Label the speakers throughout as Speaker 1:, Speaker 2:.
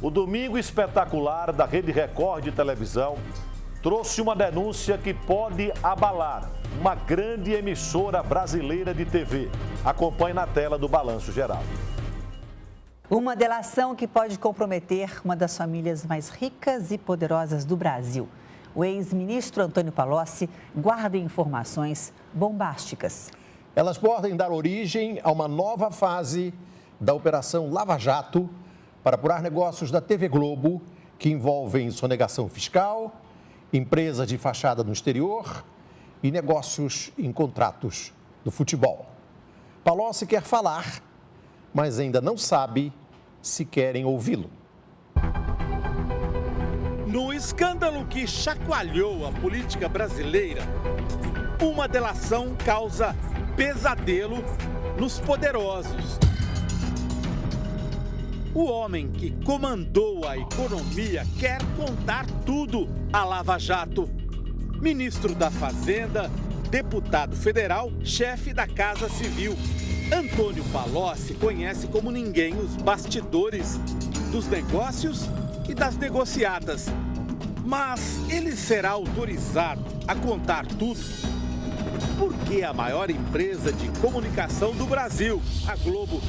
Speaker 1: O Domingo Espetacular da Rede Record de televisão trouxe uma denúncia que pode abalar uma grande emissora brasileira de TV. Acompanhe na tela do Balanço Geral.
Speaker 2: Uma delação que pode comprometer uma das famílias mais ricas e poderosas do Brasil. O ex-ministro Antônio Palocci guarda informações bombásticas.
Speaker 3: Elas podem dar origem a uma nova fase da Operação Lava Jato para apurar negócios da TV Globo que envolvem sonegação fiscal, empresas de fachada no exterior e negócios em contratos do futebol. Palocci quer falar, mas ainda não sabe se querem ouvi-lo.
Speaker 4: No escândalo que chacoalhou a política brasileira, uma delação causa pesadelo nos poderosos. O homem que comandou a economia quer contar tudo à Lava Jato. Ministro da Fazenda, deputado federal, chefe da Casa Civil. Antônio Palocci conhece como ninguém os bastidores dos negócios e das negociadas. Mas ele será autorizado a contar tudo porque a maior empresa de comunicação do Brasil, a Globo,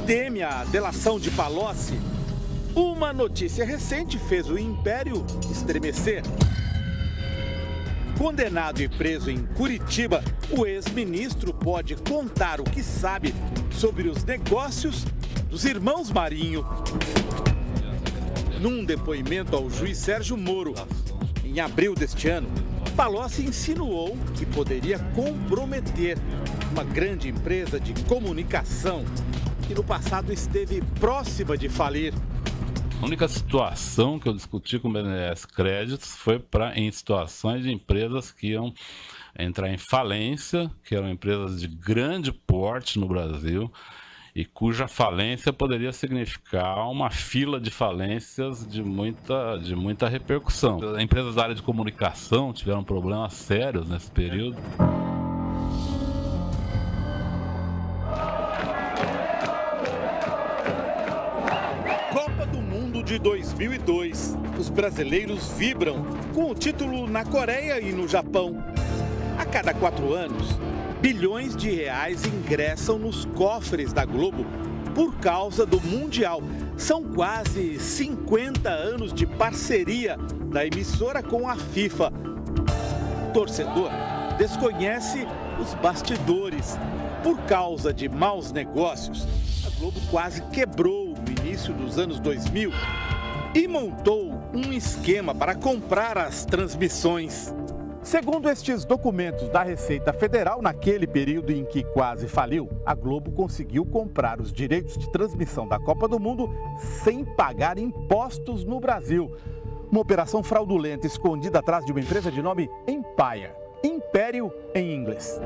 Speaker 4: teme a delação de Palocci. Uma notícia recente fez o império estremecer. Condenado e preso em Curitiba, o ex-ministro pode contar o que sabe sobre os negócios dos irmãos Marinho. Num depoimento ao juiz Sérgio Moro, em abril deste ano, Palocci insinuou que poderia comprometer uma grande empresa de comunicação que no passado esteve próxima de falir.
Speaker 5: A única situação que eu discuti com o BNDES Créditos foi em situações de empresas que iam entrar em falência, que eram empresas de grande porte no Brasil e cuja falência poderia significar uma fila de falências de muita repercussão. As empresas da área de comunicação tiveram problemas sérios nesse período.
Speaker 4: De 2002, os brasileiros vibram com o título na Coreia e no Japão. A cada 4 anos, bilhões de reais ingressam nos cofres da Globo por causa do Mundial. São quase 50 anos de parceria da emissora com a FIFA. O torcedor desconhece os bastidores. Por causa de maus negócios, a Globo quase quebrou no início dos anos 2000 e montou um esquema para comprar as transmissões. Segundo estes documentos da Receita Federal, naquele período em que quase faliu, a Globo conseguiu comprar os direitos de transmissão da Copa do Mundo sem pagar impostos no Brasil. Uma operação fraudulenta escondida atrás de uma empresa de nome Empire, Império em inglês.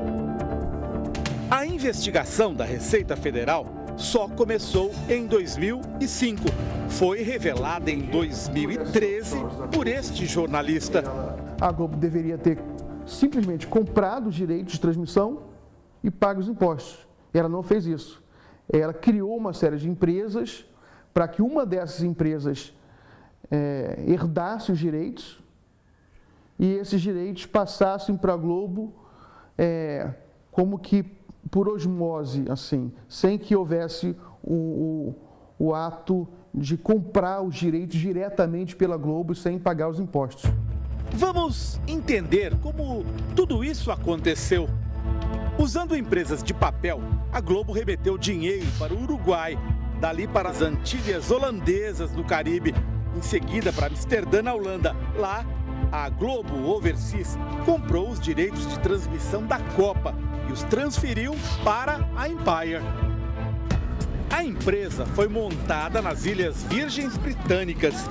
Speaker 4: A investigação da Receita Federal só começou em 2005. Foi revelada em 2013 por este jornalista.
Speaker 6: A Globo deveria ter simplesmente comprado os direitos de transmissão e pago os impostos. Ela não fez isso. Ela criou uma série de empresas para que uma dessas empresas herdasse os direitos e esses direitos passassem para a Globo como que por osmose, assim, sem que houvesse o ato de comprar os direitos diretamente pela Globo sem pagar os impostos.
Speaker 4: Vamos entender como tudo isso aconteceu. Usando empresas de papel, a Globo remeteu dinheiro para o Uruguai, dali para as Antilhas Holandesas no Caribe, em seguida para Amsterdã, na Holanda. Lá, a Globo Overseas comprou os direitos de transmissão da Copa e os transferiu para a Empire. A empresa foi montada nas Ilhas Virgens Britânicas,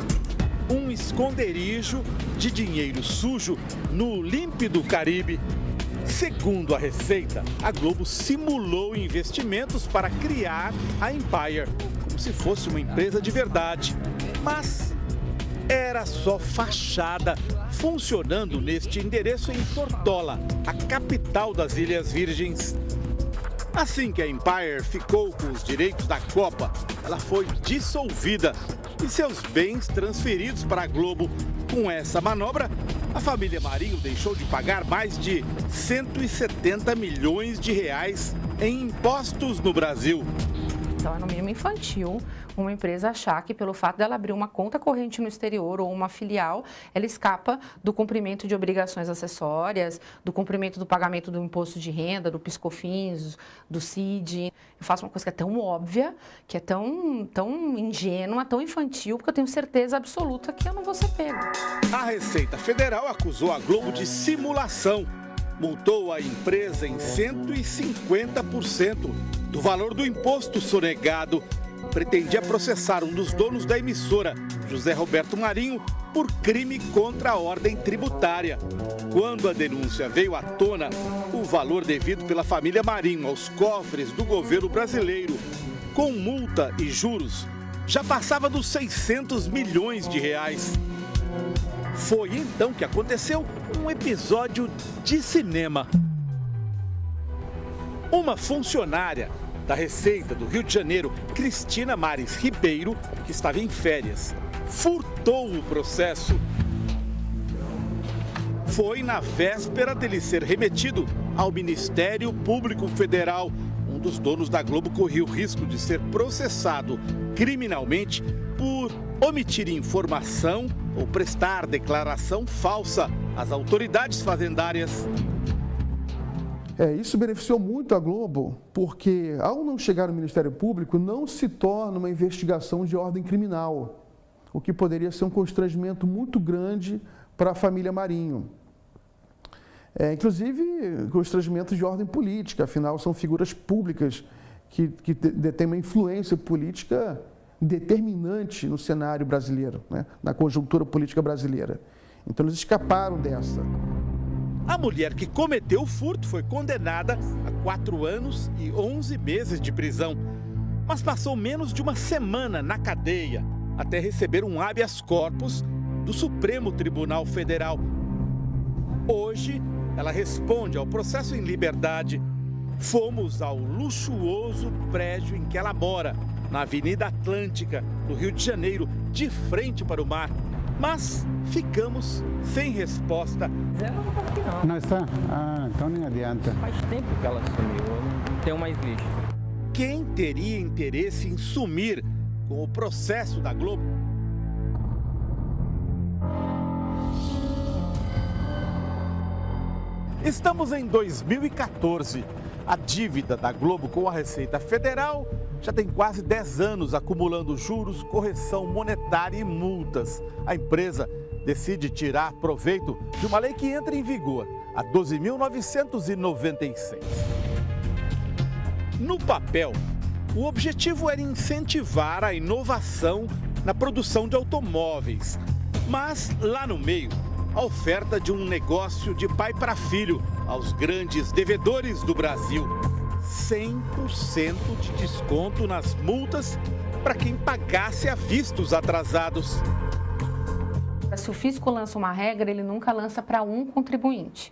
Speaker 4: um esconderijo de dinheiro sujo no límpido Caribe. Segundo a Receita, a Globo simulou investimentos para criar a Empire, como se fosse uma empresa de verdade. Mas era só fachada, funcionando neste endereço em Tortola, a capital das Ilhas Virgens. Assim que a Empire ficou com os direitos da Copa, ela foi dissolvida. e seus bens transferidos para a Globo. Com essa manobra, a família Marinho deixou de pagar mais de 170 milhões de reais em impostos no Brasil.
Speaker 7: Então, é no mínimo infantil uma empresa achar que pelo fato dela abrir uma conta corrente no exterior ou uma filial, ela escapa do cumprimento de obrigações acessórias, do cumprimento do pagamento do imposto de renda, do PIS/COFINS, do CID. Eu faço uma coisa que é tão óbvia, que é tão ingênua, tão infantil, porque eu tenho certeza absoluta que eu não vou ser pego.
Speaker 4: A Receita Federal acusou a Globo de simulação. Multou a empresa em 150% do valor do imposto sonegado. Pretendia processar um dos donos da emissora, José Roberto Marinho, por crime contra a ordem tributária. Quando a denúncia veio à tona, o valor devido pela família Marinho aos cofres do governo brasileiro, com multa e juros, já passava dos 600 milhões de reais. Foi então que aconteceu um episódio de cinema. Uma funcionária da Receita do Rio de Janeiro, Cristina Mares Ribeiro, que estava em férias, furtou o processo. Foi na véspera dele ser remetido ao Ministério Público Federal. Um dos donos da Globo corria o risco de ser processado criminalmente por omitir informação ou prestar declaração falsa às autoridades fazendárias.
Speaker 6: Isso beneficiou muito a Globo, porque ao não chegar no Ministério Público, não se torna uma investigação de ordem criminal, o que poderia ser um constrangimento muito grande para a família Marinho. Inclusive, constrangimento de ordem política, afinal, são figuras públicas que detêm uma influência política determinante no cenário brasileiro, né? Na conjuntura política brasileira. Então, eles escaparam dessa.
Speaker 4: A mulher que cometeu o furto foi condenada a 4 anos e 11 meses de prisão, mas passou menos de uma semana na cadeia até receber um habeas corpus do Supremo Tribunal Federal. Hoje, ela responde ao processo em liberdade. Fomos ao luxuoso prédio em que ela mora, na Avenida Atlântica, no Rio de Janeiro, de frente para o mar. Mas ficamos sem resposta.
Speaker 8: Ela não está aqui, não.
Speaker 9: Não está? Ah, então nem adianta.
Speaker 8: Faz tempo que ela sumiu, eu não tenho mais visto.
Speaker 4: Quem teria interesse em sumir com o processo da Globo? Estamos em 2014. A dívida da Globo com a Receita Federal já tem quase 10 anos acumulando juros, correção monetária e multas. A empresa decide tirar proveito de uma lei que entra em vigor, a 12.996. No papel, o objetivo era incentivar a inovação na produção de automóveis. Mas lá no meio, a oferta de um negócio de pai para filho aos grandes devedores do Brasil. 100% de desconto nas multas para quem pagasse à vista os atrasados.
Speaker 7: Se o fisco lança uma regra, ele nunca lança para um contribuinte.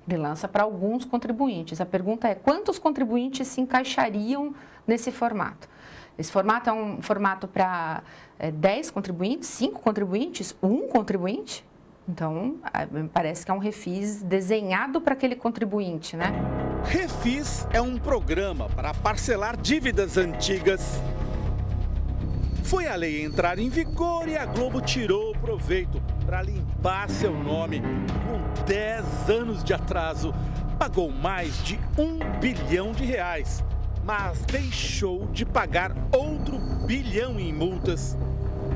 Speaker 7: Ele lança para alguns contribuintes. A pergunta é, quantos contribuintes se encaixariam nesse formato? Esse formato é um formato para 10 contribuintes, 5 contribuintes, 1 contribuinte? Então, parece que é um refis desenhado para aquele contribuinte, né?
Speaker 4: Refis é um programa para parcelar dívidas antigas. Foi a lei entrar em vigor e a Globo tirou o proveito para limpar seu nome. Com 10 anos de atraso, pagou mais de R$1 bilhão, mas deixou de pagar outro bilhão em multas.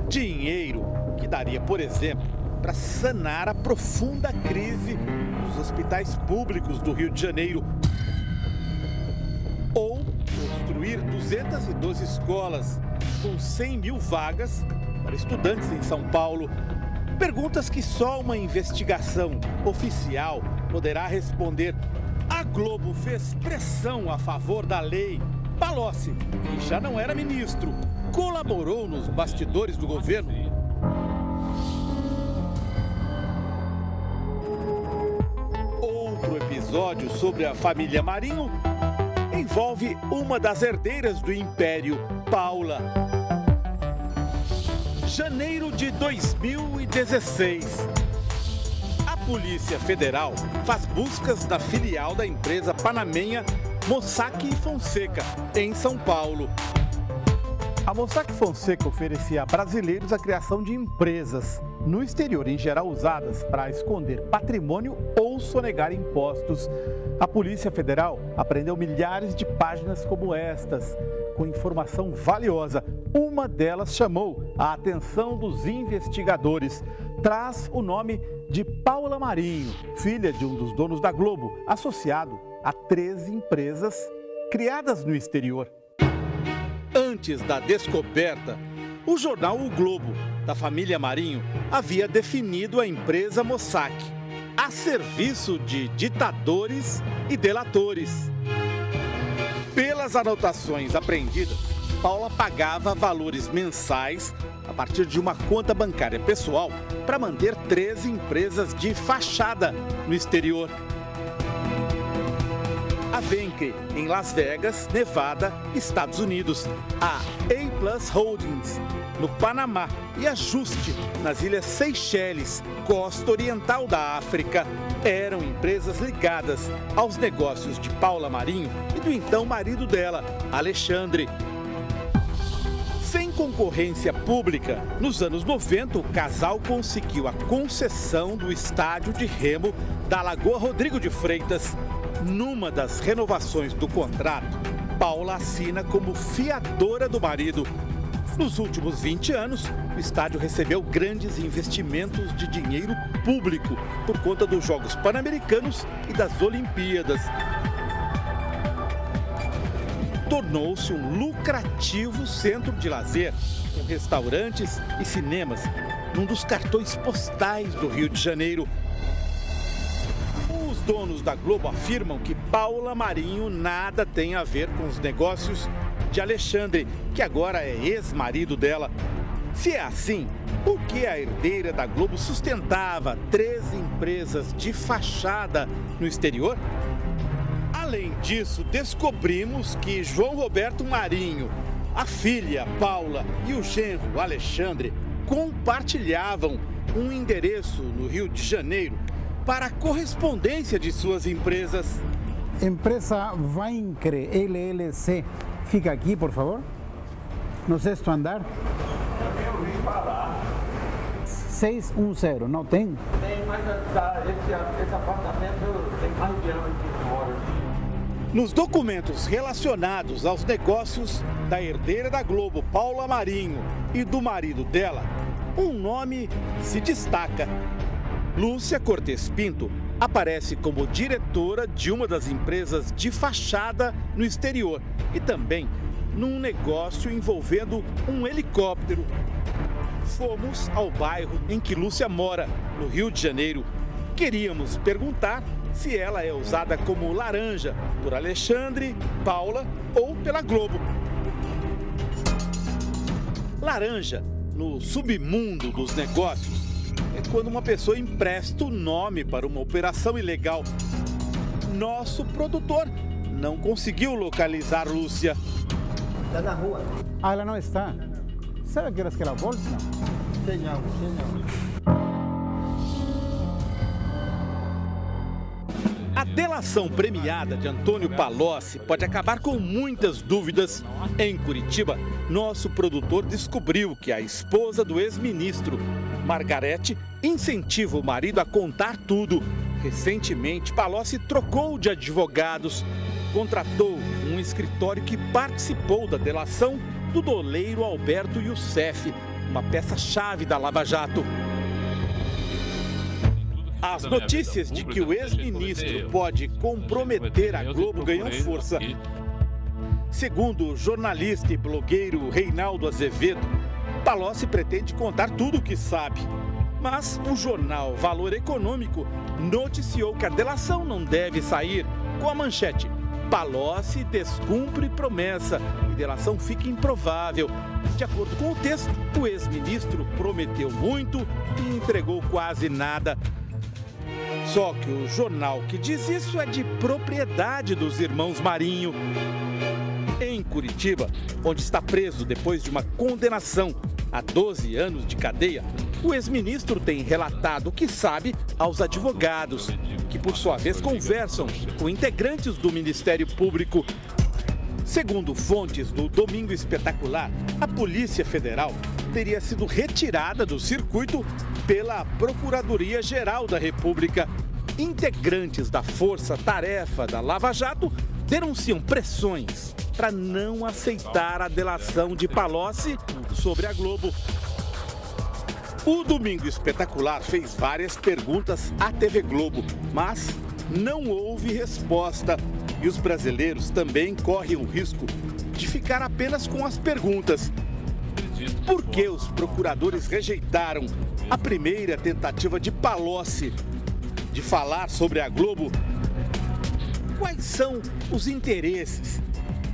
Speaker 4: Dinheiro que daria, por exemplo, para sanar a profunda crise dos hospitais públicos do Rio de Janeiro. Ou construir 212 escolas com 100 mil vagas para estudantes em São Paulo. Perguntas que só uma investigação oficial poderá responder. A Globo fez pressão a favor da lei. Palocci, que já não era ministro, colaborou nos bastidores do governo. Outro episódio sobre a família Marinho envolve uma das herdeiras do império, Paula. Janeiro de 2016. A Polícia Federal faz buscas na filial da empresa panamenha Mossack Fonseca, em São Paulo. A Mossack Fonseca oferecia a brasileiros a criação de empresas no exterior, em geral usadas para esconder patrimônio ou sonegar impostos. A Polícia Federal apreendeu milhares de páginas como estas, com informação valiosa. Uma delas chamou a atenção dos investigadores. Traz o nome de Paula Marinho, filha de um dos donos da Globo, associado a 13 empresas criadas no exterior. Antes da descoberta, o jornal O Globo, da família Marinho, havia definido a empresa Mossack a serviço de ditadores e delatores. Pelas anotações apreendidas, Paula pagava valores mensais a partir de uma conta bancária pessoal para manter 13 empresas de fachada no exterior. A Venke, em Las Vegas, Nevada, Estados Unidos. A A+ Holdings, no Panamá. E a Juste, nas Ilhas Seychelles, costa oriental da África. Eram empresas ligadas aos negócios de Paula Marinho e do então marido dela, Alexandre. Sem concorrência pública, nos anos 90, o casal conseguiu a concessão do estádio de remo da Lagoa Rodrigo de Freitas. Numa das renovações do contrato, Paula assina como fiadora do marido. Nos últimos 20 anos, o estádio recebeu grandes investimentos de dinheiro público por conta dos Jogos Pan-Americanos e das Olimpíadas. Tornou-se um lucrativo centro de lazer, com restaurantes e cinemas, num dos cartões postais do Rio de Janeiro. Os donos da Globo afirmam que Paula Marinho nada tem a ver com os negócios de Alexandre, que agora é ex-marido dela. Se é assim, por que a herdeira da Globo sustentava 13 empresas de fachada no exterior? Além disso, descobrimos que João Roberto Marinho, a filha Paula e o genro Alexandre compartilhavam um endereço no Rio de Janeiro para a correspondência de suas empresas.
Speaker 9: Empresa Vaincre LLC. Fica aqui, por favor. No sexto andar. 610, não tem?
Speaker 10: Tem, mas esse apartamento tem mais de ano que mora.
Speaker 4: Nos documentos relacionados aos negócios da herdeira da Globo, Paula Marinho, e do marido dela, um nome se destaca. Lúcia Cortes Pinto aparece como diretora de uma das empresas de fachada no exterior e também num negócio envolvendo um helicóptero. Fomos ao bairro em que Lúcia mora, no Rio de Janeiro. Queríamos perguntar se ela é usada como laranja por Alexandre, Paula ou pela Globo. Laranja, no submundo dos negócios, é quando uma pessoa empresta o nome para uma operação ilegal. Nosso produtor não conseguiu localizar Lúcia.
Speaker 10: Está na rua.
Speaker 9: Ah, ela não está. Sabe que horas que ela volta?
Speaker 10: Sei não.
Speaker 4: A delação premiada de Antônio Palocci pode acabar com muitas dúvidas. Em Curitiba, nosso produtor descobriu que a esposa do ex-ministro, Margarete, incentiva o marido a contar tudo. Recentemente, Palocci trocou de advogados, contratou um escritório que participou da delação do doleiro Alberto Youssef, uma peça-chave da Lava Jato. As notícias de que o ex-ministro pode comprometer a Globo ganham força. Segundo o jornalista e blogueiro Reinaldo Azevedo, Palocci pretende contar tudo o que sabe. Mas o jornal Valor Econômico noticiou que a delação não deve sair com a manchete: Palocci descumpre promessa e delação fica improvável. De acordo com o texto, o ex-ministro prometeu muito e entregou quase nada. Só que o jornal que diz isso é de propriedade dos irmãos Marinho. Em Curitiba, onde está preso depois de uma condenação, a 12 anos de cadeia, o ex-ministro tem relatado o que sabe aos advogados, que por sua vez conversam com integrantes do Ministério Público. Segundo fontes do Domingo Espetacular, a Polícia Federal teria sido retirada do circuito pela Procuradoria-Geral da República. Integrantes da Força-Tarefa da Lava Jato denunciam pressões para não aceitar a delação de Palocci sobre a Globo. O Domingo Espetacular fez várias perguntas à TV Globo, mas não houve resposta. E os brasileiros também correm o risco de ficar apenas com as perguntas. Por que os procuradores rejeitaram a primeira tentativa de Palocci de falar sobre a Globo? Quais são os interesses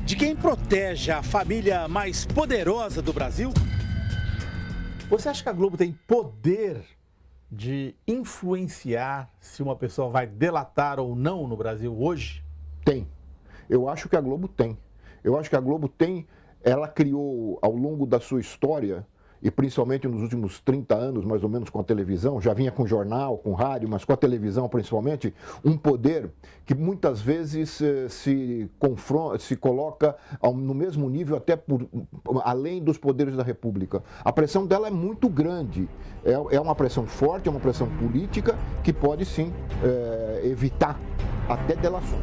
Speaker 4: de quem protege a família mais poderosa do Brasil?
Speaker 11: Você acha que a Globo tem poder de influenciar se uma pessoa vai delatar ou não no Brasil hoje?
Speaker 12: Tem. Eu acho que a Globo tem. Eu acho que a Globo tem, ela criou ao longo da sua história, e principalmente nos últimos 30 anos, mais ou menos, com a televisão, já vinha com jornal, com rádio, mas com a televisão principalmente, um poder que muitas vezes se coloca no mesmo nível, até além dos poderes da República. A pressão dela é muito grande, é uma pressão forte, é uma pressão política que pode sim evitar até delações.